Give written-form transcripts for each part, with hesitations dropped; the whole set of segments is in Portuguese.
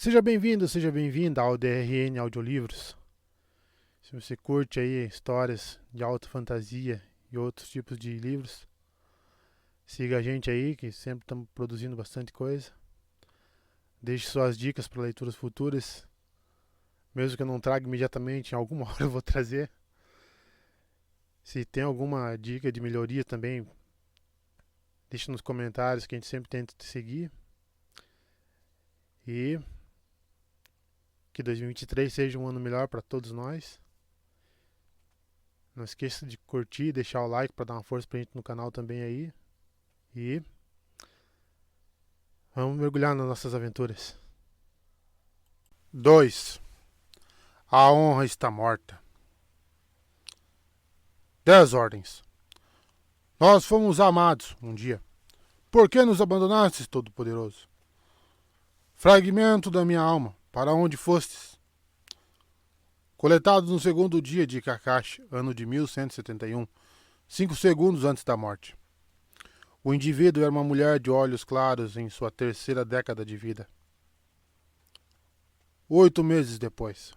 Seja bem-vindo, seja bem-vinda ao DRN Audiolivros. Se você curte aí histórias de alta fantasia e outros tipos de livros, siga a gente aí, que sempre estamos produzindo bastante coisa. Deixe suas dicas para leituras futuras, mesmo que eu não traga imediatamente, em alguma hora eu vou trazer. Se tem alguma dica de melhoria também, deixe nos comentários que a gente sempre tenta te seguir. E que 2023 seja um ano melhor para todos nós. Não esqueça de curtir e deixar o like para dar uma força pra gente no canal também aí. E vamos mergulhar nas nossas aventuras. 2. A honra está morta. 10 ordens. Nós fomos amados um dia. Por que nos abandonastes, Todo-Poderoso? Fragmento da minha alma, para onde fostes? Coletado no segundo dia de Kakashi, ano de 1171, 5 segundos antes da morte. O indivíduo era uma mulher de olhos claros em sua terceira década de vida. 8 meses depois.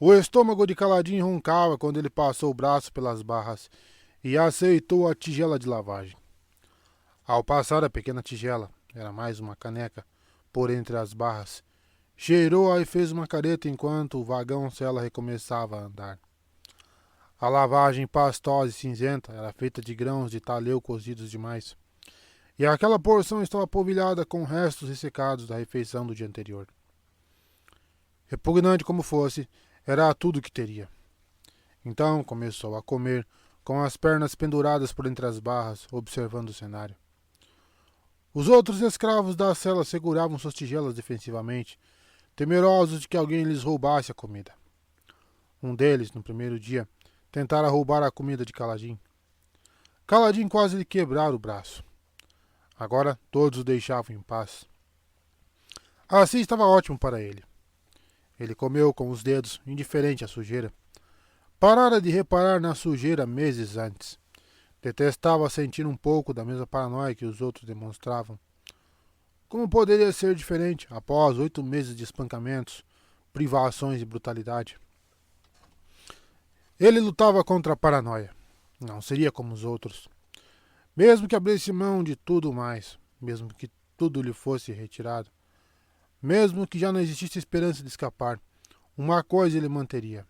O estômago de Kaladin roncava quando ele passou o braço pelas barras e aceitou a tigela de lavagem. Ao passar a pequena tigela, era mais uma caneca, por entre as barras, cheirou-a e fez uma careta enquanto o vagão-cela recomeçava a andar. A lavagem pastosa e cinzenta era feita de grãos de taleu cozidos demais, e aquela porção estava polvilhada com restos ressecados da refeição do dia anterior. Repugnante como fosse, era tudo o que teria. Então começou a comer, com as pernas penduradas por entre as barras, observando o cenário. Os outros escravos da cela seguravam suas tigelas defensivamente, temerosos de que alguém lhes roubasse a comida. Um deles, no primeiro dia, tentara roubar a comida de Kaladin. Kaladin quase lhe quebrara o braço. Agora todos o deixavam em paz. Assim estava ótimo para ele. Ele comeu com os dedos, indiferente à sujeira. Parara de reparar na sujeira meses antes. Detestava sentir um pouco da mesma paranoia que os outros demonstravam. Como poderia ser diferente após 8 meses de espancamentos, privações e brutalidade? Ele lutava contra a paranoia. Não seria como os outros. Mesmo que abrisse mão de tudo mais, mesmo que tudo lhe fosse retirado, mesmo que já não existisse esperança de escapar, uma coisa ele manteria.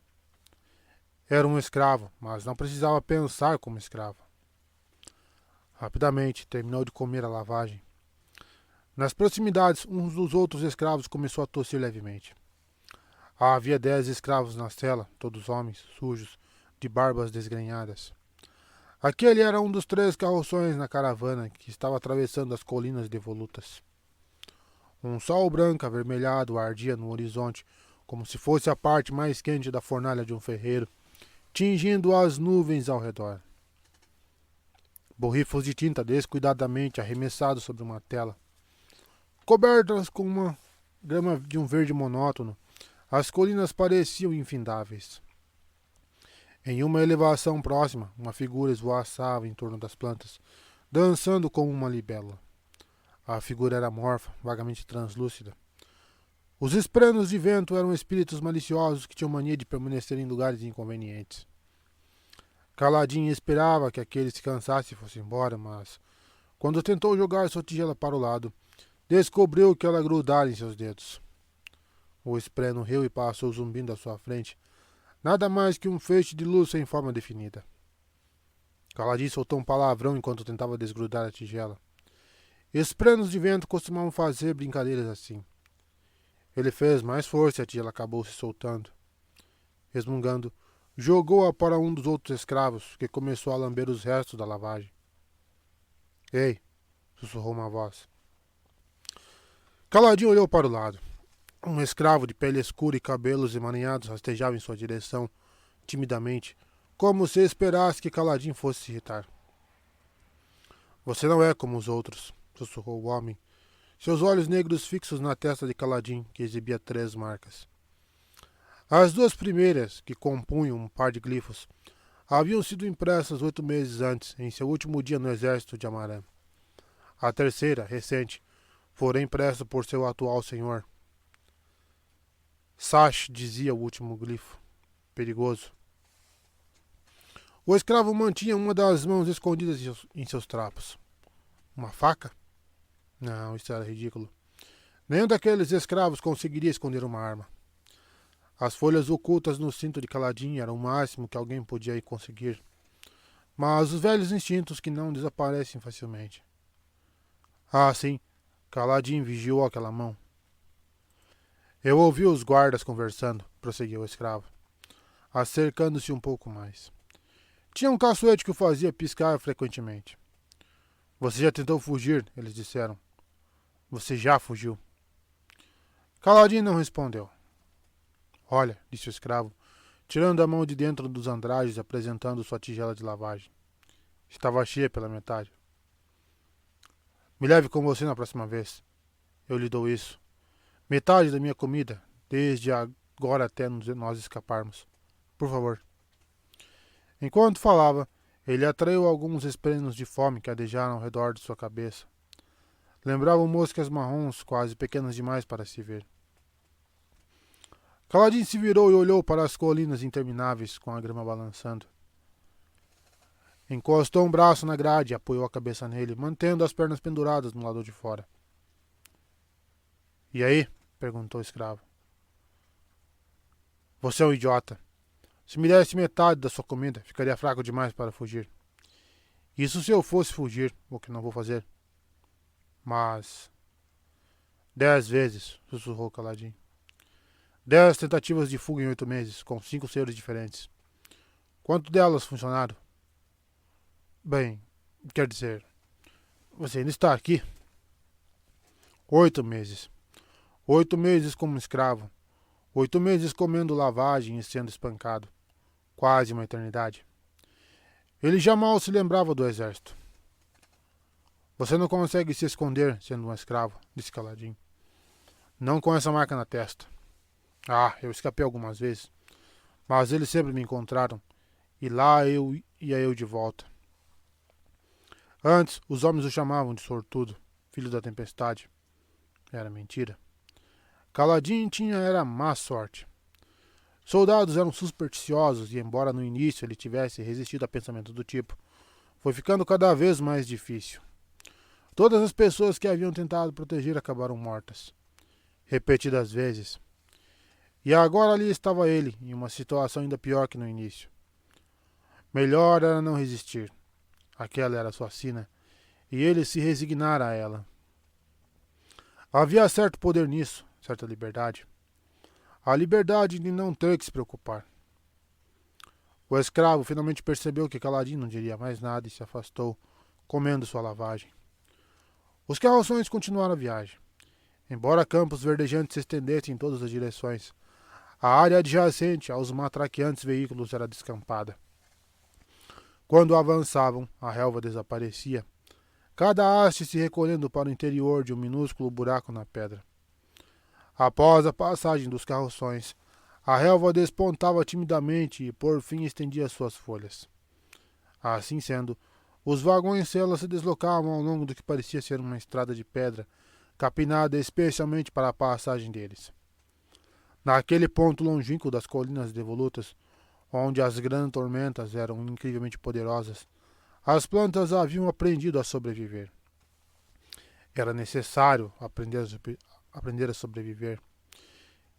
Era um escravo, mas não precisava pensar como escravo. Rapidamente terminou de comer a lavagem. Nas proximidades, um dos outros escravos começou a tossir levemente. Havia 10 escravos na cela, todos homens, sujos, de barbas desgrenhadas. Aquele era um dos 3 carroções na caravana que estava atravessando as colinas devolutas. Um sol branco avermelhado ardia no horizonte, como se fosse a parte mais quente da fornalha de um ferreiro, tingindo as nuvens ao redor. Borrifos de tinta descuidadamente arremessados sobre uma tela. Cobertas com uma grama de um verde monótono, as colinas pareciam infindáveis. Em uma elevação próxima, uma figura esvoaçava em torno das plantas, dançando como uma libélula. A figura era amorfa, vagamente translúcida. Os espranos de vento eram espíritos maliciosos que tinham mania de permanecer em lugares inconvenientes. Kaladin esperava que aquele se cansasse e fosse embora, mas, quando tentou jogar sua tigela para o lado, descobriu que ela grudara em seus dedos. O espreno riu e passou zumbindo à sua frente, nada mais que um feixe de luz sem forma definida. Kaladin soltou um palavrão enquanto tentava desgrudar a tigela. Espranos de vento costumavam fazer brincadeiras assim. Ele fez mais força e a tigela acabou se soltando. Resmungando, jogou-a para um dos outros escravos, que começou a lamber os restos da lavagem. Ei! Sussurrou uma voz. Kaladin olhou para o lado. Um escravo de pele escura e cabelos emaranhados rastejava em sua direção, timidamente, como se esperasse que Kaladin fosse se irritar. Você não é como os outros, sussurrou o homem, seus olhos negros fixos na testa de Kaladin, que exibia 3 marcas. As 2 primeiras, que compunham um par de glifos, haviam sido impressas 8 meses antes, em seu último dia no exército de Amaran. A terceira, recente, porém presto por seu atual senhor. Sash, dizia o último glifo, perigoso. O escravo mantinha uma das mãos escondidas em seus trapos. Uma faca? Não, isso era ridículo. Nenhum daqueles escravos conseguiria esconder uma arma. As folhas ocultas no cinto de Kaladin eram o máximo que alguém podia conseguir. Mas os velhos instintos que não desaparecem facilmente. Ah, sim, Kaladin vigiou aquela mão. Eu ouvi os guardas conversando, prosseguiu o escravo, acercando-se um pouco mais. Tinha um caçoete que o fazia piscar frequentemente. Você já tentou fugir, eles disseram. Você já fugiu. Kaladin não respondeu. Olha, disse o escravo, tirando a mão de dentro dos andrajos e apresentando sua tigela de lavagem. Estava cheia pela metade. Me leve com você na próxima vez. Eu lhe dou isso. Metade da minha comida, desde agora até nós escaparmos. Por favor. Enquanto falava, ele atraiu alguns espelhos de fome que adejaram ao redor de sua cabeça. Lembravam moscas marrons, quase pequenas demais para se ver. Kaladin se virou e olhou para as colinas intermináveis, com a grama balançando. Encostou um braço na grade e apoiou a cabeça nele, mantendo as pernas penduradas no lado de fora. E aí? Perguntou o escravo. Você é um idiota. Se me desse metade da sua comida, ficaria fraco demais para fugir. Isso se eu fosse fugir, o que não vou fazer. Mas... 10 vezes, sussurrou Kaladin. 10 tentativas de fuga em 8 meses, com 5 seres diferentes. Quanto delas funcionaram? Bem, quer dizer, você ainda está aqui? 8 meses. 8 meses como escravo. 8 meses comendo lavagem e sendo espancado. Quase uma eternidade. Ele já mal se lembrava do exército. Você não consegue se esconder sendo um escravo, disse Kaladin. Não com essa marca na testa. Ah, eu escapei algumas vezes. Mas eles sempre me encontraram. E lá ia eu de volta. Antes, os homens o chamavam de sortudo, filho da tempestade. Era mentira. Kaladin era má sorte. Soldados eram supersticiosos e, embora no início ele tivesse resistido a pensamentos do tipo, foi ficando cada vez mais difícil. Todas as pessoas que haviam tentado proteger acabaram mortas. Repetidas vezes. E agora ali estava ele, em uma situação ainda pior que no início. Melhor era não resistir. Aquela era sua sina, e ele se resignara a ela. Havia certo poder nisso, certa liberdade. A liberdade de não ter que se preocupar. O escravo finalmente percebeu que Kaladin não diria mais nada e se afastou, comendo sua lavagem. Os carroções continuaram a viagem. Embora campos verdejantes se estendessem em todas as direções, a área adjacente aos matraqueantes veículos era descampada. Quando avançavam, a relva desaparecia, cada haste se recolhendo para o interior de um minúsculo buraco na pedra. Após a passagem dos carroções, a relva despontava timidamente e por fim estendia suas folhas. Assim sendo, os vagões-cela se deslocavam ao longo do que parecia ser uma estrada de pedra, capinada especialmente para a passagem deles. Naquele ponto longínquo das colinas devolutas, onde as grandes tormentas eram incrivelmente poderosas, as plantas haviam aprendido a sobreviver. Era necessário aprender a sobreviver,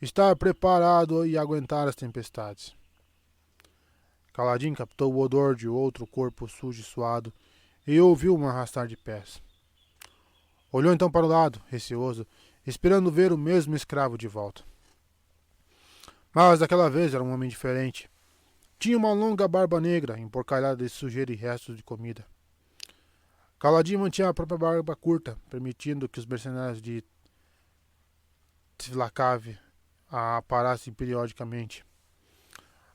estar preparado e aguentar as tempestades. Kaladin captou o odor de outro corpo sujo e suado e ouviu um arrastar de pés. Olhou então para o lado, receoso, esperando ver o mesmo escravo de volta. Mas daquela vez era um homem diferente. Tinha uma longa barba negra, emporcalhada de sujeira e restos de comida. Kaladin mantinha a própria barba curta, permitindo que os mercenários de Tzlakave a parassem periodicamente.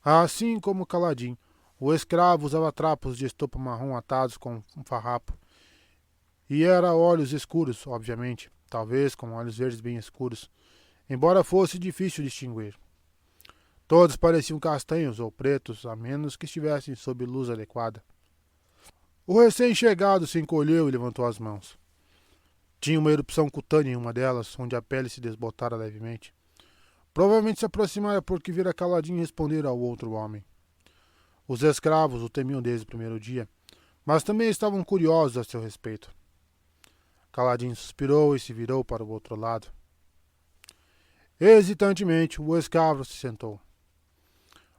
Assim como Kaladin, o escravo usava trapos de estopa marrom atados com um farrapo. E era olhos escuros, obviamente, talvez com olhos verdes bem escuros, embora fosse difícil distinguir. Todos pareciam castanhos ou pretos, a menos que estivessem sob luz adequada. O recém-chegado se encolheu e levantou as mãos. Tinha uma erupção cutânea em uma delas, onde a pele se desbotara levemente. Provavelmente se aproximara porque vira Caladinho responder ao outro homem. Os escravos o temiam desde o primeiro dia, mas também estavam curiosos a seu respeito. Caladinho suspirou e se virou para o outro lado. Hesitantemente, o escravo se sentou.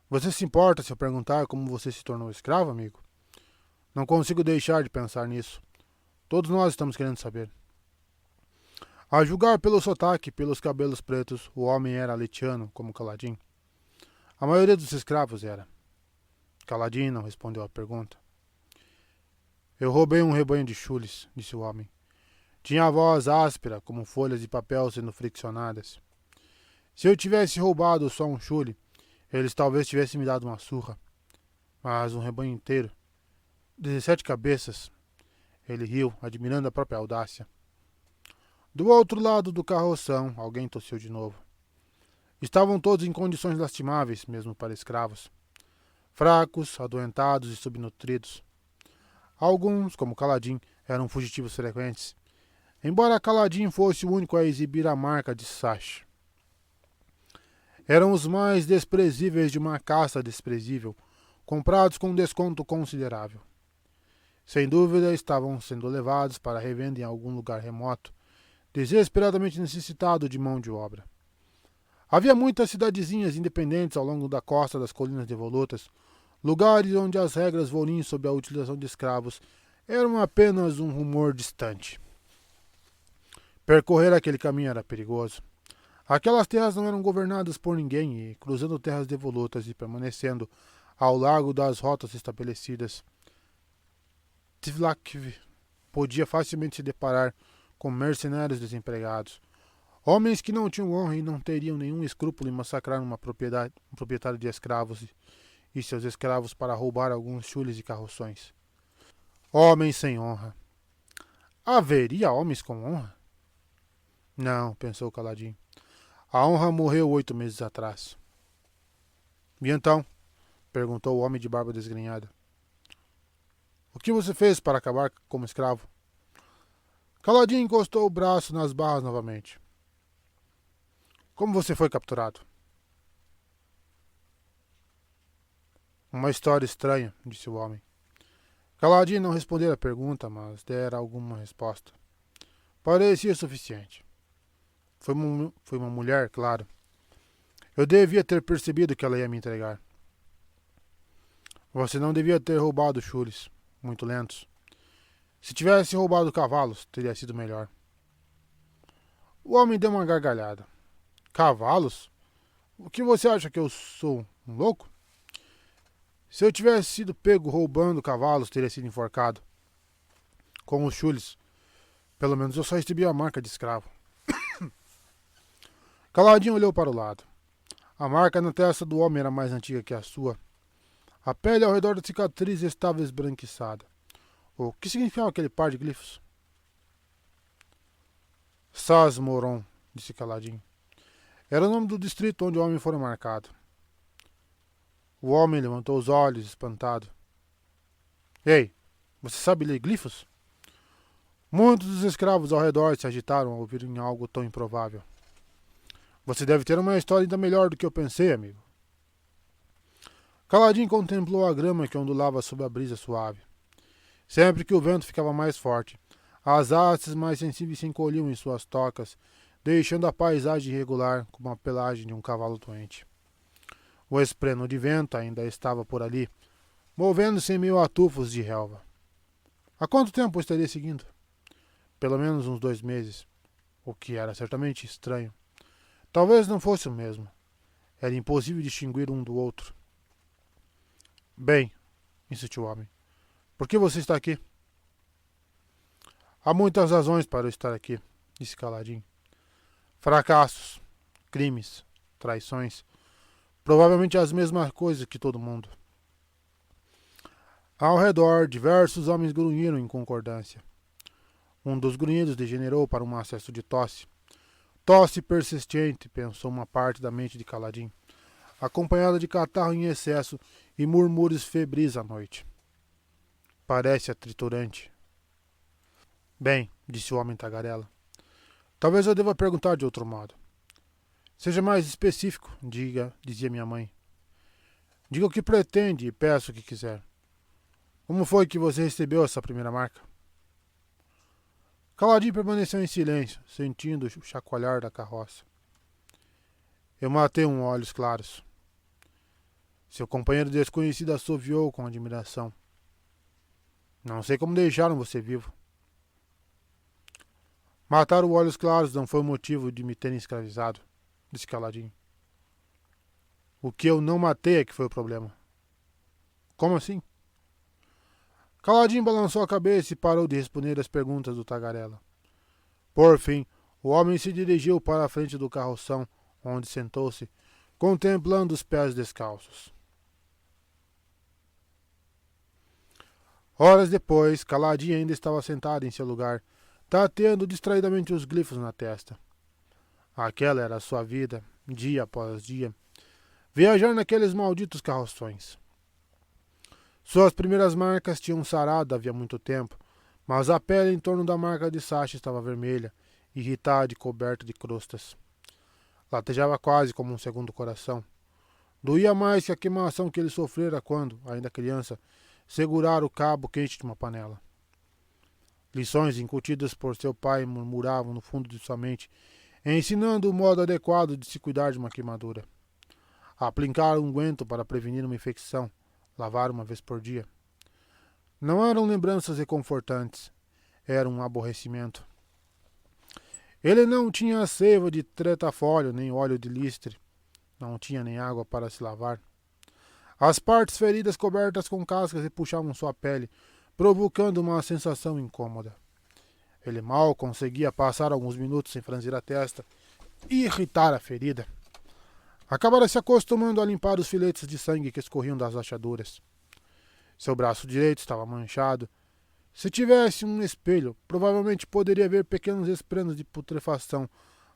Você se importa se eu perguntar como você se tornou escravo, amigo? Não consigo deixar de pensar nisso. Todos nós estamos querendo saber. A julgar pelo sotaque e pelos cabelos pretos, o homem era litiano, como Caladinho. A maioria dos escravos era. Caladinho não respondeu à pergunta. Eu roubei um rebanho de chules, disse o homem. Tinha a voz áspera, como folhas de papel sendo friccionadas. Se eu tivesse roubado só um chule, eles talvez tivessem me dado uma surra. Mas um rebanho inteiro, 17 cabeças. Ele riu, admirando a própria audácia. Do outro lado do carroção, alguém tossiu de novo. Estavam todos em condições lastimáveis, mesmo para escravos. Fracos, adoentados e subnutridos. Alguns, como Caladinho, eram fugitivos frequentes, embora Caladinho fosse o único a exibir a marca de Sash. Eram os mais desprezíveis de uma caça desprezível, comprados com um desconto considerável. Sem dúvida, estavam sendo levados para revenda em algum lugar remoto, desesperadamente necessitado de mão de obra. Havia muitas cidadezinhas independentes ao longo da costa das colinas devolutas, lugares onde as regras volim sobre a utilização de escravos eram apenas um rumor distante. Percorrer aquele caminho era perigoso. Aquelas terras não eram governadas por ninguém e, cruzando terras devolutas e permanecendo ao largo das rotas estabelecidas, Tivlak podia facilmente se deparar com mercenários desempregados, homens que não tinham honra e não teriam nenhum escrúpulo em massacrar um proprietário de escravos e seus escravos para roubar alguns chules e carroções. Homens sem honra. Haveria homens com honra? Não, pensou Caladinho. A honra morreu 8 meses atrás. E então? Perguntou o homem de barba desgrenhada. O que você fez para acabar como escravo? Caladinho encostou o braço nas barras novamente. Como você foi capturado? Uma história estranha, disse o homem. Caladinho não respondeu a pergunta, mas dera alguma resposta. Parecia suficiente. Foi uma mulher, claro. Eu devia ter percebido que ela ia me entregar. Você não devia ter roubado chules, muito lentos. Se tivesse roubado cavalos, teria sido melhor. O homem deu uma gargalhada. Cavalos? O que você acha que eu sou, um louco? Se eu tivesse sido pego roubando cavalos, teria sido enforcado. Com os chules. Pelo menos eu só recebi a marca de escravo. Caladinho olhou para o lado. A marca na testa do homem era mais antiga que a sua. A pele ao redor da cicatriz estava esbranquiçada. O que significava aquele par de glifos? Sasmoron, disse Caladinho. Era o nome do distrito onde o homem fora marcado. O homem levantou os olhos, espantado. Ei, você sabe ler glifos? Muitos dos escravos ao redor se agitaram ao ouvirem algo tão improvável. Você deve ter uma história ainda melhor do que eu pensei, amigo. Caladinho contemplou a grama que ondulava sob a brisa suave. Sempre que o vento ficava mais forte, as hastes mais sensíveis se encolhiam em suas tocas, deixando a paisagem irregular como a pelagem de um cavalo doente. O espreno de vento ainda estava por ali, movendo-se em meio a tufos de relva. Há quanto tempo eu estaria seguindo? Pelo menos uns 2 meses, o que era certamente estranho. Talvez não fosse o mesmo. Era impossível distinguir um do outro. Bem, insistiu o homem, por que você está aqui? Há muitas razões para eu estar aqui, disse Caladinho. Fracassos, crimes, traições, provavelmente as mesmas coisas que todo mundo. Ao redor, diversos homens grunhiram em concordância. Um dos grunhidos degenerou para um acesso de tosse. Tosse persistente, pensou uma parte da mente de Caladinho, acompanhada de catarro em excesso e murmúrios febris à noite. Parece atriturante. Bem, disse o homem tagarela. Talvez eu deva perguntar de outro modo. Seja mais específico, dizia minha mãe. Diga o que pretende e peça o que quiser. Como foi que você recebeu essa primeira marca? Caladinho permaneceu em silêncio, sentindo o chacoalhar da carroça. Eu matei um Olhos Claros. Seu companheiro desconhecido assoviou com admiração. Não sei como deixaram você vivo. Matar o Olhos Claros não foi o motivo de me terem escravizado, disse Caladinho. O que eu não matei é que foi o problema. Como assim? Caladinho balançou a cabeça e parou de responder às perguntas do tagarela. Por fim, o homem se dirigiu para a frente do carroção, onde sentou-se, contemplando os pés descalços. Horas depois, Caladinho ainda estava sentado em seu lugar, tateando distraidamente os glifos na testa. Aquela era a sua vida, dia após dia. Viajar naqueles malditos carroções. Suas primeiras marcas tinham sarado havia muito tempo, mas a pele em torno da marca de Sasha estava vermelha, irritada e coberta de crostas. Latejava quase como um segundo coração. Doía mais que a queimação que ele sofrera quando, ainda criança, segurara o cabo quente de uma panela. Lições incutidas por seu pai murmuravam no fundo de sua mente, ensinando o modo adequado de se cuidar de uma queimadura. Aplicar unguento para prevenir uma infecção, lavar uma vez por dia. Não eram lembranças reconfortantes, era um aborrecimento. Ele não tinha seiva de tretafólio nem óleo de listre, não tinha nem água para se lavar. As partes feridas cobertas com cascas repuxavam sua pele, provocando uma sensação incômoda. Ele mal conseguia passar alguns minutos sem franzir a testa e irritar a ferida. Acabara se acostumando a limpar os filetes de sangue que escorriam das rachaduras. Seu braço direito estava manchado. Se tivesse um espelho, provavelmente poderia ver pequenos esprenos de putrefação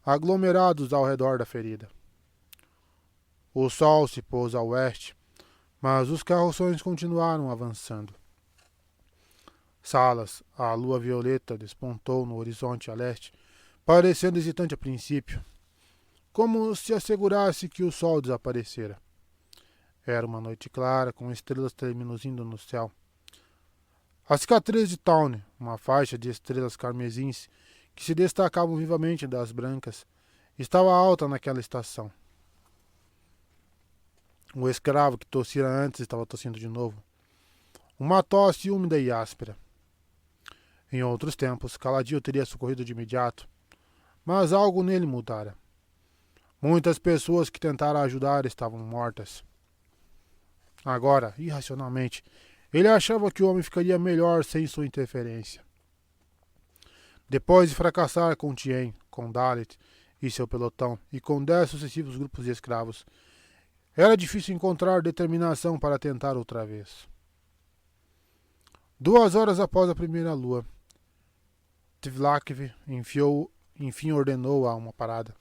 aglomerados ao redor da ferida. O sol se pôs a oeste, mas os carroções continuaram avançando. Salas, a lua violeta despontou no horizonte a leste, parecendo hesitante a princípio, como se assegurasse que o sol desaparecera. Era uma noite clara, com estrelas tremeluzindo no céu. A cicatriz de Tawny, uma faixa de estrelas carmesins que se destacavam vivamente das brancas, estava alta naquela estação. O escravo que tossira antes estava tossindo de novo. Uma tosse úmida e áspera. Em outros tempos, Caladinho teria socorrido de imediato, mas algo nele mudara. Muitas pessoas que tentaram ajudar estavam mortas. Agora, irracionalmente, ele achava que o homem ficaria melhor sem sua interferência. Depois de fracassar com Tien, com Dalit e seu pelotão, e com 10 sucessivos grupos de escravos, era difícil encontrar determinação para tentar outra vez. 2 horas após a primeira lua, Tvlakv enfim ordenou a uma parada.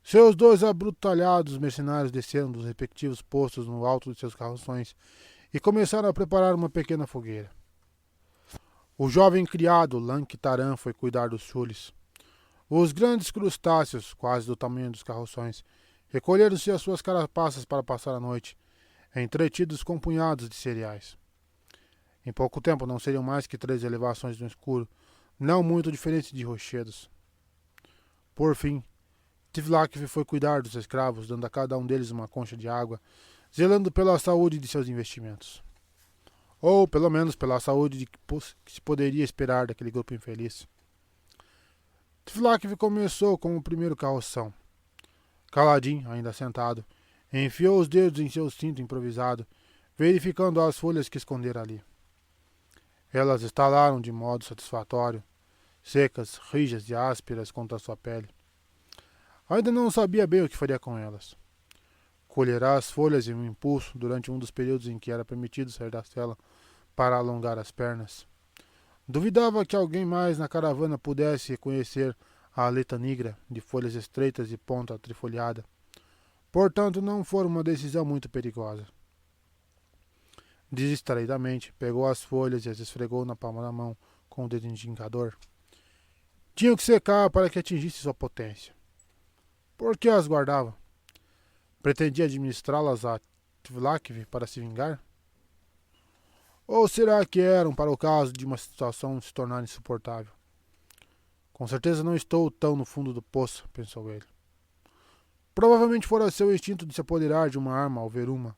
Seus 2 abrutalhados mercenários desceram dos respectivos postos no alto de seus carroções e começaram a preparar uma pequena fogueira. O jovem criado Lank Taran foi cuidar dos chules. Os grandes crustáceos, quase do tamanho dos carroções, recolheram-se às suas carapaças para passar a noite, entretidos com punhados de cereais. Em pouco tempo não seriam mais que 3 elevações no escuro, não muito diferentes de rochedos. Por fim, Tvlakv foi cuidar dos escravos, dando a cada um deles uma concha de água, zelando pela saúde de seus investimentos. Ou, pelo menos, pela saúde que se poderia esperar daquele grupo infeliz. Tvlakv começou com o primeiro carroção. Caladinho, ainda sentado, enfiou os dedos em seu cinto improvisado, verificando as folhas que escondera ali. Elas estalaram de modo satisfatório, secas, rijas e ásperas contra sua pele. Ainda não sabia bem o que faria com elas. Colherá as folhas em um impulso durante um dos períodos em que era permitido sair da cela para alongar as pernas. Duvidava que alguém mais na caravana pudesse reconhecer a aleta negra de folhas estreitas e ponta trifoliada. Portanto, não foi uma decisão muito perigosa. Distraidamente, pegou as folhas e as esfregou na palma da mão com o dedo indicador. Tinham que secar para que atingisse sua potência. Por que as guardava? Pretendia administrá-las a Tvlakv para se vingar? Ou será que eram para o caso de uma situação se tornar insuportável? Com certeza não estou tão no fundo do poço, pensou ele. Provavelmente fora seu instinto de se apoderar de uma arma ao ver uma,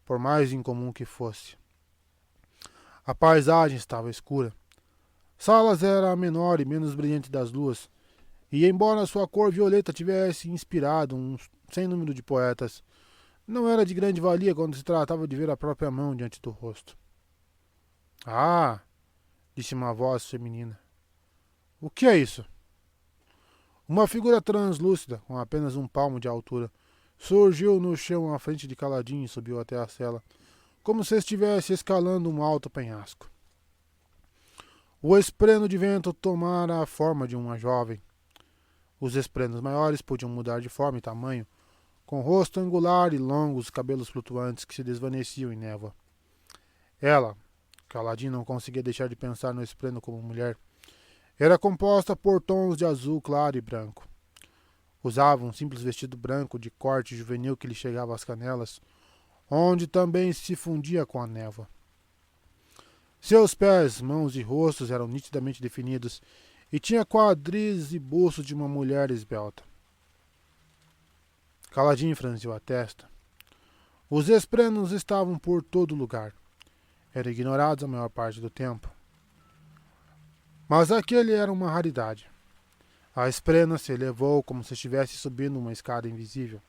por mais incomum que fosse. A paisagem estava escura. Salas era a menor e menos brilhante das luas, e embora sua cor violeta tivesse inspirado um sem número de poetas, não era de grande valia quando se tratava de ver a própria mão diante do rosto. Ah, disse uma voz feminina. O que é isso? Uma figura translúcida, com apenas um palmo de altura, surgiu no chão à frente de Caladinho e subiu até a cela, como se estivesse escalando um alto penhasco. O espreno de vento tomara a forma de uma jovem. Os esprenos maiores podiam mudar de forma e tamanho, com rosto angular e longos cabelos flutuantes que se desvaneciam em névoa. Ela, Caladinho não conseguia deixar de pensar no espreno como mulher, era composta por tons de azul claro e branco. Usava um simples vestido branco de corte juvenil que lhe chegava às canelas, onde também se fundia com a névoa. Seus pés, mãos e rostos eram nitidamente definidos e tinha quadris e busto de uma mulher esbelta. Caladinho franziu a testa. Os esprenos estavam por todo lugar. Eram ignorados a maior parte do tempo. Mas aquele era uma raridade. A esprena se elevou como se estivesse subindo uma escada invisível.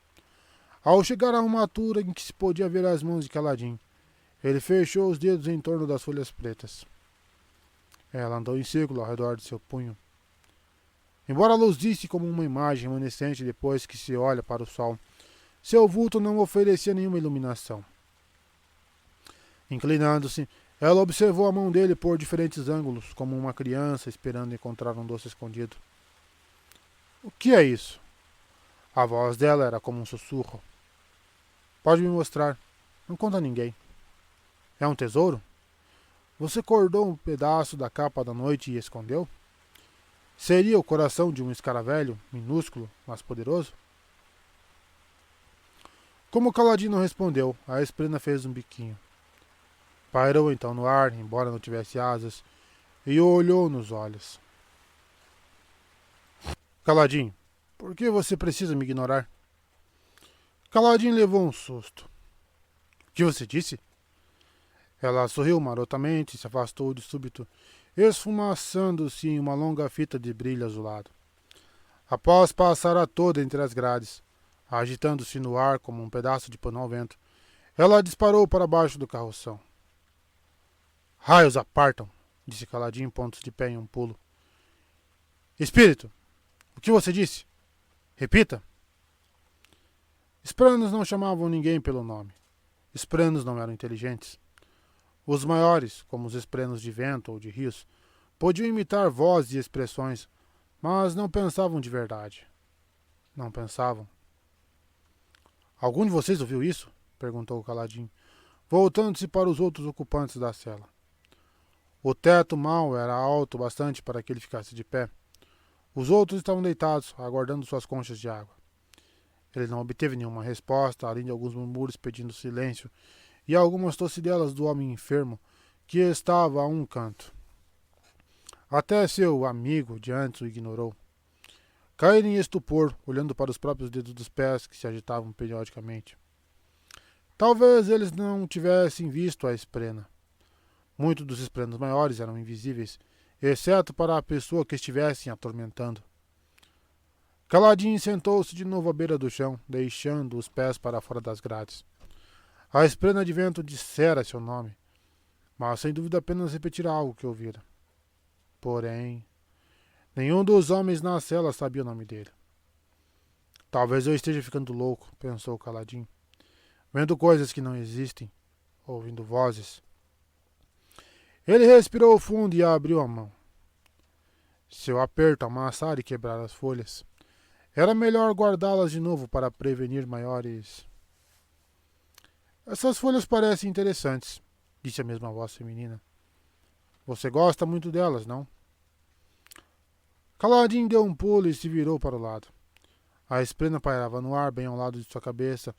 Ao chegar a uma altura em que se podia ver as mãos de Caladinho, ele fechou os dedos em torno das folhas pretas. Ela andou em círculo ao redor de seu punho. Embora luzisse como uma imagem remanescente depois que se olha para o sol, seu vulto não oferecia nenhuma iluminação. Inclinando-se, ela observou a mão dele por diferentes ângulos, como uma criança esperando encontrar um doce escondido. O que é isso? A voz dela era como um sussurro. Pode me mostrar. Não conta a ninguém. É um tesouro? Você cortou um pedaço da capa da noite e escondeu? Seria o coração de um escaravelho, minúsculo, mas poderoso? Como Caladinho não respondeu, a esprena fez um biquinho. Pairou então no ar, embora não tivesse asas, e o olhou nos olhos. Caladinho, por que você precisa me ignorar? Caladinho levou um susto. O que você disse? Ela sorriu marotamente e se afastou de súbito, esfumaçando-se em uma longa fita de brilho azulado. Após passar a toda entre as grades, agitando-se no ar como um pedaço de pano ao vento, ela disparou para baixo do carroção. Raios apartam, disse Caladinho, pontos de pé em um pulo. Espírito, o que você disse? Repita. Espranos não chamavam ninguém pelo nome. Espranos não eram inteligentes. Os maiores, como os esprenos de vento ou de rios, podiam imitar vozes e expressões, mas não pensavam de verdade. Não pensavam. Algum de vocês ouviu isso? Perguntou o Caladinho, voltando-se para os outros ocupantes da cela. O teto mau era alto bastante para que ele ficasse de pé. Os outros estavam deitados, aguardando suas conchas de água. Ele não obteve nenhuma resposta, além de alguns murmúrios pedindo silêncio e algumas tossidelas do homem enfermo, que estava a um canto. Até seu amigo de antes o ignorou. Caíra em estupor, olhando para os próprios dedos dos pés que se agitavam periodicamente. Talvez eles não tivessem visto a esprena. Muitos dos esprenos maiores eram invisíveis, exceto para a pessoa que estivessem atormentando. Caladinho sentou-se de novo à beira do chão, deixando os pés para fora das grades. A esprena de vento dissera seu nome, mas sem dúvida apenas repetira algo que ouvira. Porém, nenhum dos homens na cela sabia o nome dele. Talvez eu esteja ficando louco, pensou Caladinho, vendo coisas que não existem, ouvindo vozes. Ele respirou fundo e abriu a mão. Seu aperto amassar e quebrar as folhas. Era melhor guardá-las de novo para prevenir maiores... Essas folhas parecem interessantes, disse a mesma voz feminina. Você gosta muito delas, não? Kaladin deu um pulo e se virou para o lado. A esplêndida pairava no ar bem ao lado de sua cabeça,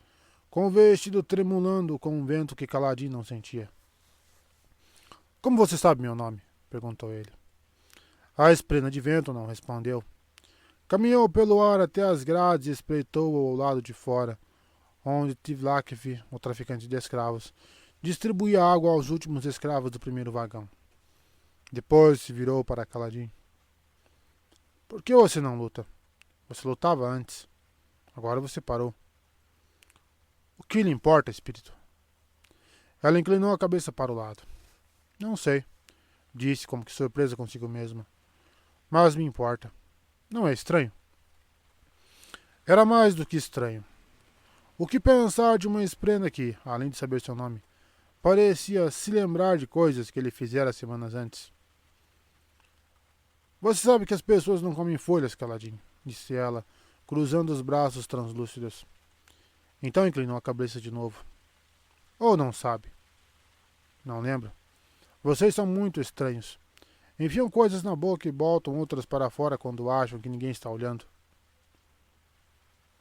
com o vestido tremulando com um vento que Kaladin não sentia. Como você sabe meu nome? Perguntou ele. A esplêndida de vento não respondeu. Caminhou pelo ar até as grades e espreitou ao lado de fora, onde Tivlakv, o traficante de escravos, distribuía água aos últimos escravos do primeiro vagão. Depois se virou para Kaladin. Por que você não luta? Você lutava antes. Agora você parou. O que lhe importa, espírito? Ela inclinou a cabeça para o lado. Não sei, disse como que surpresa consigo mesma. Mas me importa. Não é estranho? Era mais do que estranho. O que pensar de uma esplêndida que, além de saber seu nome, parecia se lembrar de coisas que ele fizera semanas antes. Você sabe que as pessoas não comem folhas, Kaladin, disse ela, cruzando os braços translúcidos. Então inclinou a cabeça de novo. Ou não sabe? Não lembro. Vocês são muito estranhos. Enfiam coisas na boca e botam outras para fora quando acham que ninguém está olhando.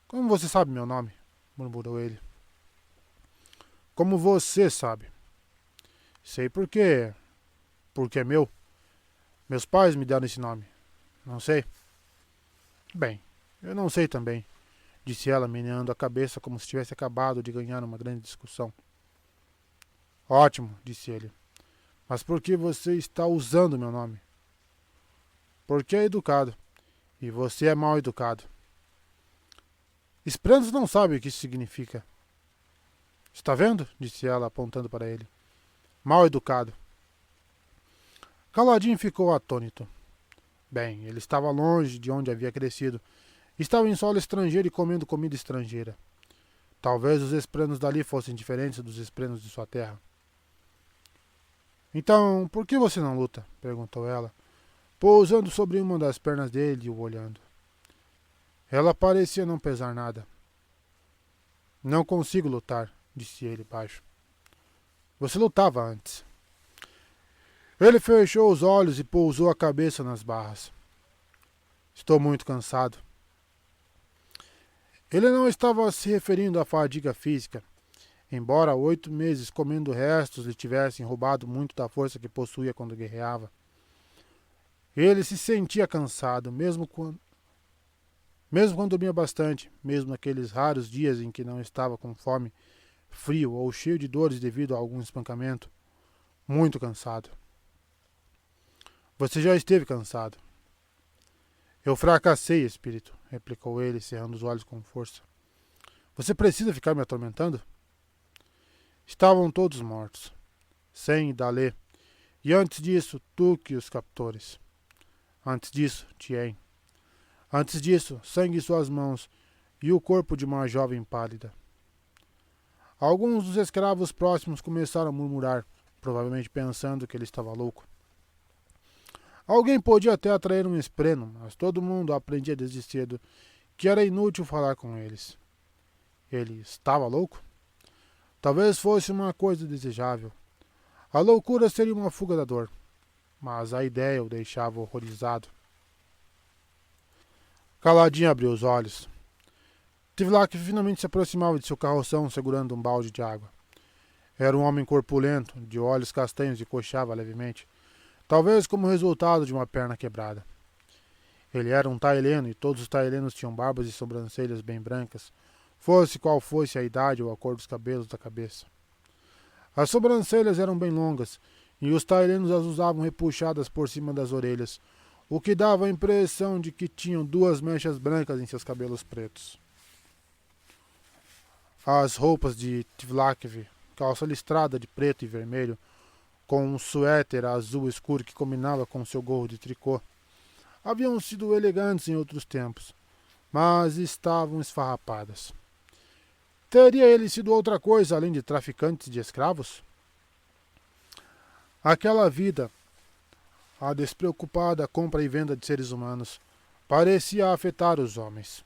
Como você sabe meu nome? Murmurou ele. Como você sabe? Sei por quê. Porque é meu. Meus pais me deram esse nome. Não sei. Bem, eu não sei também, disse ela, meneando a cabeça como se tivesse acabado de ganhar uma grande discussão. Ótimo, disse ele. Mas por que você está usando meu nome? Porque é educado. E você é mal educado. Esperantos não sabe o que isso significa. Está vendo? Disse ela, apontando para ele. Mal educado. Kaladin ficou atônito. Bem, ele estava longe de onde havia crescido. Estava em solo estrangeiro e comendo comida estrangeira. Talvez os esplanos dali fossem diferentes dos esplanos de sua terra. Então, por que você não luta? Perguntou ela, pousando sobre uma das pernas dele e o olhando. Ela parecia não pesar nada. Não consigo lutar, disse ele baixo. Você lutava antes. Ele fechou os olhos e pousou a cabeça nas barras. Estou muito cansado. Ele não estava se referindo à fadiga física, embora 8 meses comendo restos lhe tivessem roubado muito da força que possuía quando guerreava. Ele se sentia cansado, mesmo quando dormia bastante, mesmo naqueles raros dias em que não estava com fome, frio ou cheio de dores devido a algum espancamento. Muito cansado. Você já esteve cansado. Eu fracassei, espírito, replicou ele, cerrando os olhos com força. Você precisa ficar me atormentando? Estavam todos mortos. Sem e Dalê. E antes disso, Tuque e os captores. Antes disso, Tien. Antes disso, sangue em suas mãos e o corpo de uma jovem pálida. Alguns dos escravos próximos começaram a murmurar, provavelmente pensando que ele estava louco. Alguém podia até atrair um espreno, mas todo mundo aprendia desde cedo que era inútil falar com eles. Ele estava louco? Talvez fosse uma coisa desejável. A loucura seria uma fuga da dor, mas a ideia o deixava horrorizado. Kaladin abriu os olhos. Tivlak finalmente se aproximava de seu carroção segurando um balde de água. Era um homem corpulento, de olhos castanhos e coxava levemente, talvez como resultado de uma perna quebrada. Ele era um taileno e todos os tailenos tinham barbas e sobrancelhas bem brancas, fosse qual fosse a idade ou a cor dos cabelos da cabeça. As sobrancelhas eram bem longas e os tailenos as usavam repuxadas por cima das orelhas, o que dava a impressão de que tinham 2 mechas brancas em seus cabelos pretos. As roupas de Tivlakv, calça listrada de preto e vermelho, com um suéter azul escuro que combinava com seu gorro de tricô, haviam sido elegantes em outros tempos, mas estavam esfarrapadas. Teria ele sido outra coisa além de traficante de escravos? Aquela vida, a despreocupada compra e venda de seres humanos, parecia afetar os homens.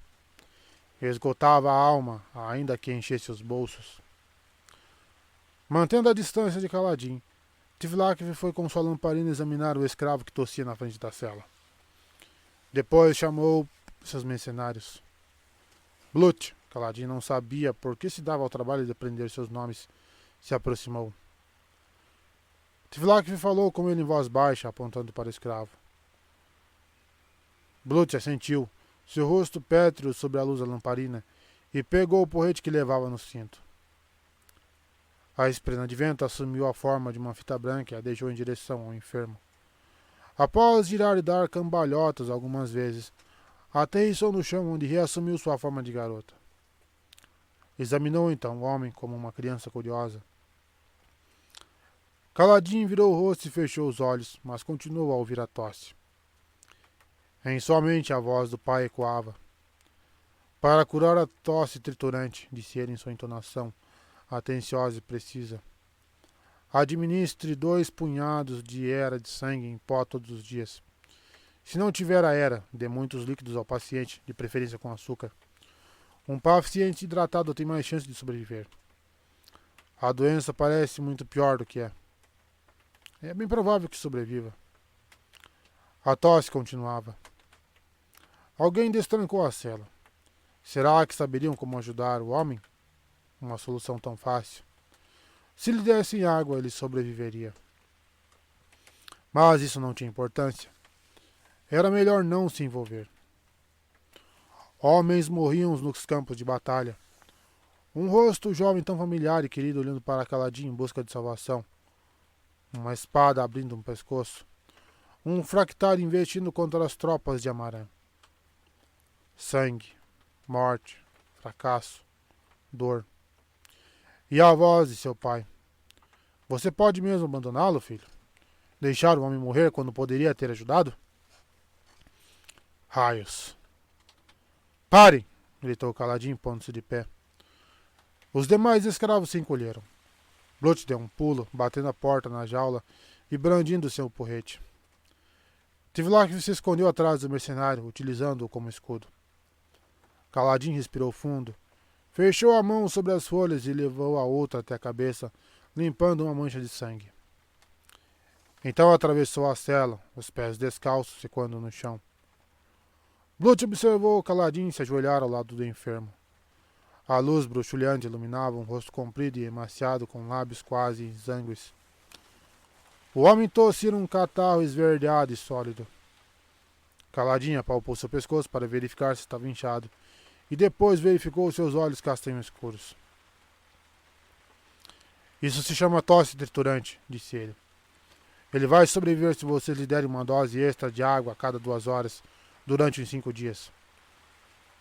Esgotava a alma, ainda que enchesse os bolsos. Mantendo a distância de Kaladin, Tivlakv foi com sua lamparina examinar o escravo que tossia na frente da cela. Depois chamou seus mercenários. Blut, Kaladin não sabia por que se dava ao trabalho de aprender seus nomes, se aproximou. Tivlak falou com ele em voz baixa, apontando para o escravo. Blut assentiu, seu rosto pétreo sob a luz da lamparina, e pegou o porrete que levava no cinto. A esprena de vento assumiu a forma de uma fita branca e a deixou em direção ao enfermo. Após girar e dar cambalhotas algumas vezes, aterrissou no chão onde reassumiu sua forma de garota. Examinou então o homem como uma criança curiosa. Kaladin virou o rosto e fechou os olhos, mas continuou a ouvir a tosse. Em sua mente a voz do pai ecoava. Para curar a tosse triturante, disse ele em sua entonação, atenciosa e precisa. Administre 2 punhados de era de sangue em pó todos os dias. Se não tiver a era, dê muitos líquidos ao paciente, de preferência com açúcar. Um paciente hidratado tem mais chance de sobreviver. A doença parece muito pior do que é. É bem provável que sobreviva. A tosse continuava. Alguém destrancou a cela. Será que saberiam como ajudar o homem? Uma solução tão fácil. Se lhe dessem água, ele sobreviveria. Mas isso não tinha importância. Era melhor não se envolver. Homens morriam nos campos de batalha. Um rosto jovem tão familiar e querido olhando para Kaladin em busca de salvação. Uma espada abrindo um pescoço. Um fractal investindo contra as tropas de Amaran. Sangue, morte, fracasso, dor. E a voz de seu pai. Você pode mesmo abandoná-lo, filho? Deixar o homem morrer quando poderia ter ajudado? Raios. Parem! Gritou Kaladin, pondo-se de pé. Os demais escravos se encolheram. Blut deu um pulo, batendo a porta na jaula e brandindo seu porrete. Tivlak se escondeu atrás do mercenário, utilizando-o como escudo. Kaladin respirou fundo, fechou a mão sobre as folhas e levou a outra até a cabeça, limpando uma mancha de sangue. Então atravessou a cela, os pés descalços secando no chão. Blut observou Kaladin se ajoelhar ao lado do enfermo. A luz bruxulhante iluminava um rosto comprido e emaciado com lábios quase exangües. O homem tossia um catarro esverdeado e sólido. Kaladin apalpou seu pescoço para verificar se estava inchado e depois verificou seus olhos castanhos escuros. Isso se chama tosse triturante, disse ele. Ele vai sobreviver se você lhe der uma dose extra de água a cada 2 horas durante uns 5 dias.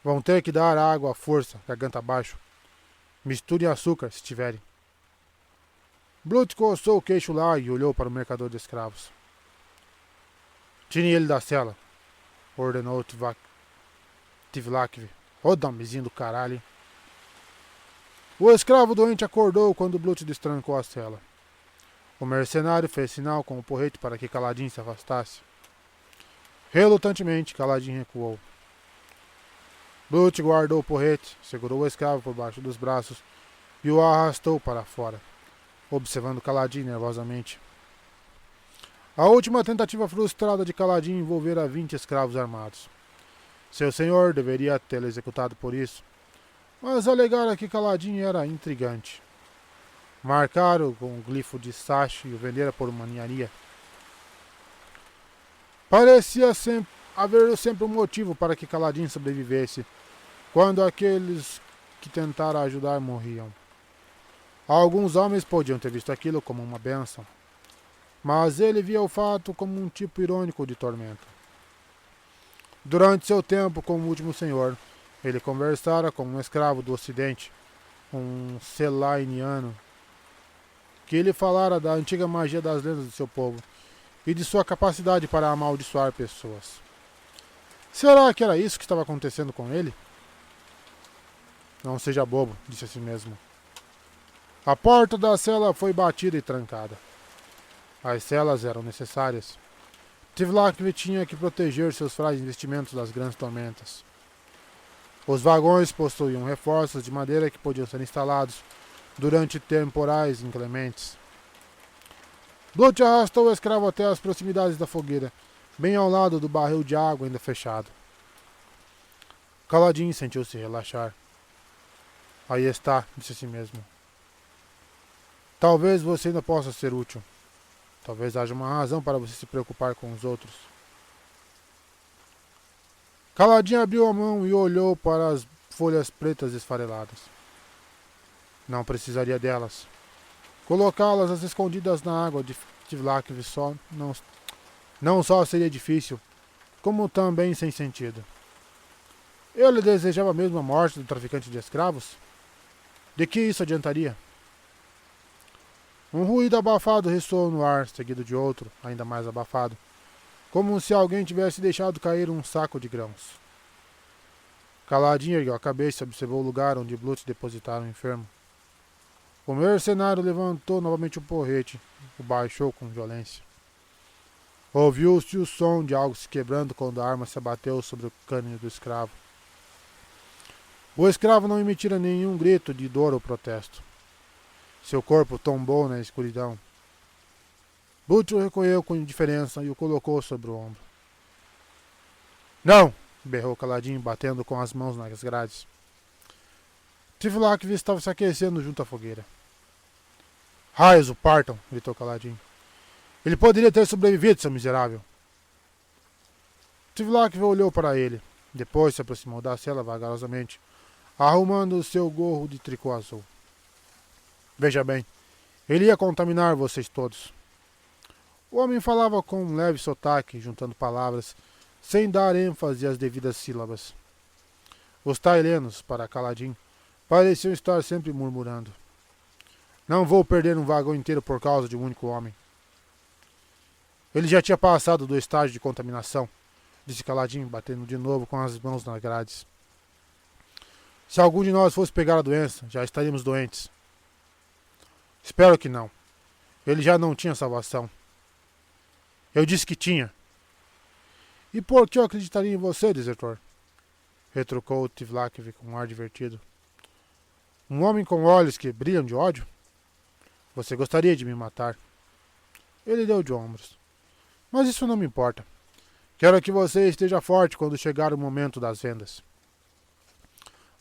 Vão ter que dar água à força, garganta abaixo. Misturem açúcar, se tiverem. Blut coçou o queixo lá e olhou para o mercador de escravos. Tire ele da cela, ordenou Tivlak. Ô damezinho do caralho. O escravo doente acordou quando Blut destrancou a cela. O mercenário fez sinal com o porrete para que Kaladin se afastasse. Relutantemente, Kaladin recuou. Blut guardou o porrete, segurou o escravo por baixo dos braços e o arrastou para fora, observando Kaladin nervosamente. A última tentativa frustrada de Kaladin envolvera 20 escravos armados. Seu senhor deveria tê-lo executado por isso, mas alegara que Kaladin era intrigante. Marcaram com o glifo de Sash e o vendera por uma ninharia. Parecia haver sempre um motivo para que Kaladin sobrevivesse, quando aqueles que tentaram ajudar morriam. Alguns homens podiam ter visto aquilo como uma bênção, mas ele via o fato como um tipo irônico de tormento. Durante seu tempo como último senhor, ele conversara com um escravo do ocidente, um Selainiano, que lhe falara da antiga magia das lendas do seu povo e de sua capacidade para amaldiçoar pessoas. Será que era isso que estava acontecendo com ele? Não seja bobo, disse a si mesmo. A porta da cela foi batida e trancada. As celas eram necessárias. Tivlak tinha que proteger seus frágeis investimentos das grandes tormentas. Os vagões possuíam reforços de madeira que podiam ser instalados durante temporais inclementes. Blut arrastou o escravo até as proximidades da fogueira, bem ao lado do barril de água ainda fechado. Caladinho sentiu-se relaxar. Aí está, disse a si mesmo. Talvez você ainda possa ser útil. Talvez haja uma razão para você se preocupar com os outros. Caladinho abriu a mão e olhou para as folhas pretas esfareladas. Não precisaria delas. Colocá-las às escondidas na água de Tivlak não só seria difícil, como também sem sentido. Ele desejava mesmo a morte do traficante de escravos? De que isso adiantaria? Um ruído abafado ressoou no ar, seguido de outro, ainda mais abafado, como se alguém tivesse deixado cair um saco de grãos. Caladinho ergueu a cabeça e observou o lugar onde Blut depositara o enfermo. O mercenário levantou novamente o porrete, o baixou com violência. Ouviu-se o som de algo se quebrando quando a arma se abateu sobre o crânio do escravo. O escravo não emitira nenhum grito de dor ou protesto. Seu corpo tombou na escuridão. Blut o recolheu com indiferença e o colocou sobre o ombro. Não! Berrou Caladinho, batendo com as mãos nas grades. Tivlak estava se aquecendo junto à fogueira. Raios o partam! Gritou Caladinho. Ele poderia ter sobrevivido, seu miserável! Tivlak olhou para ele. Depois se aproximou da cela vagarosamente, arrumando o seu gorro de tricô azul. Veja bem, ele ia contaminar vocês todos. O homem falava com um leve sotaque, juntando palavras, sem dar ênfase às devidas sílabas. Os tailenos, para Caladinho, pareciam estar sempre murmurando. Não vou perder um vagão inteiro por causa de um único homem. Ele já tinha passado do estágio de contaminação, disse Caladinho, batendo de novo com as mãos nas grades. Se algum de nós fosse pegar a doença, já estaríamos doentes. Espero que não. Ele já não tinha salvação. Eu disse que tinha. E por que eu acreditaria em você, desertor? Retrucou Tivlak com um ar divertido. Um homem com olhos que brilham de ódio? Você gostaria de me matar? Ele deu de ombros. Mas isso não me importa. Quero que você esteja forte quando chegar o momento das vendas.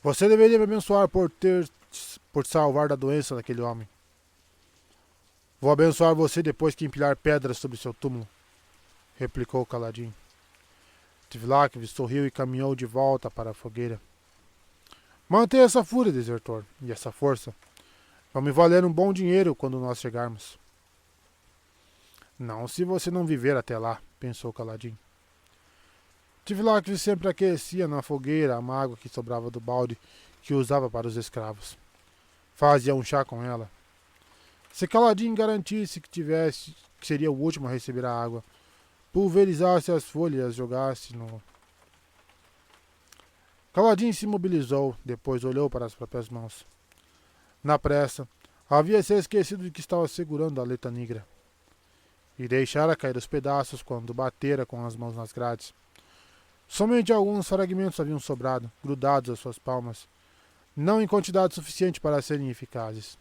Você deveria me abençoar por salvar da doença daquele homem. Vou abençoar você depois que empilhar pedras sobre seu túmulo, replicou Caladinho. Tivlak sorriu e caminhou de volta para a fogueira. Mantenha essa fúria, desertor, e essa força. Vão me valer um bom dinheiro quando nós chegarmos. Não se você não viver até lá, pensou Caladinho. Tivlak sempre aquecia na fogueira a mágoa que sobrava do balde que usava para os escravos. Fazia um chá com ela. Se Caladinho garantisse que seria o último a receber a água, pulverizasse as folhas e as jogasse no... Caladinho se imobilizou, depois olhou para as próprias mãos. Na pressa, havia se esquecido de que estava segurando a letra negra. E deixara cair os pedaços quando batera com as mãos nas grades. Somente alguns fragmentos haviam sobrado, grudados às suas palmas, não em quantidade suficiente para serem eficazes.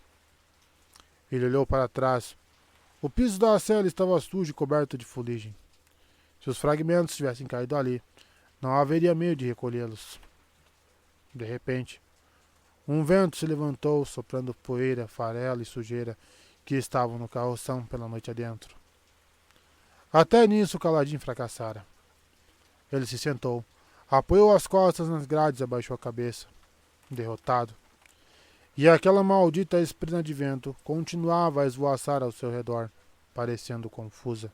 Ele olhou para trás. O piso da cela estava sujo e coberto de fuligem. Se os fragmentos tivessem caído ali, não haveria meio de recolhê-los. De repente, um vento se levantou, soprando poeira, farelo e sujeira que estavam no carroção pela noite adentro. Até nisso Caladinho fracassara. Ele se sentou, apoiou as costas nas grades e abaixou a cabeça, derrotado. E aquela maldita esprina de vento continuava a esvoaçar ao seu redor, parecendo confusa.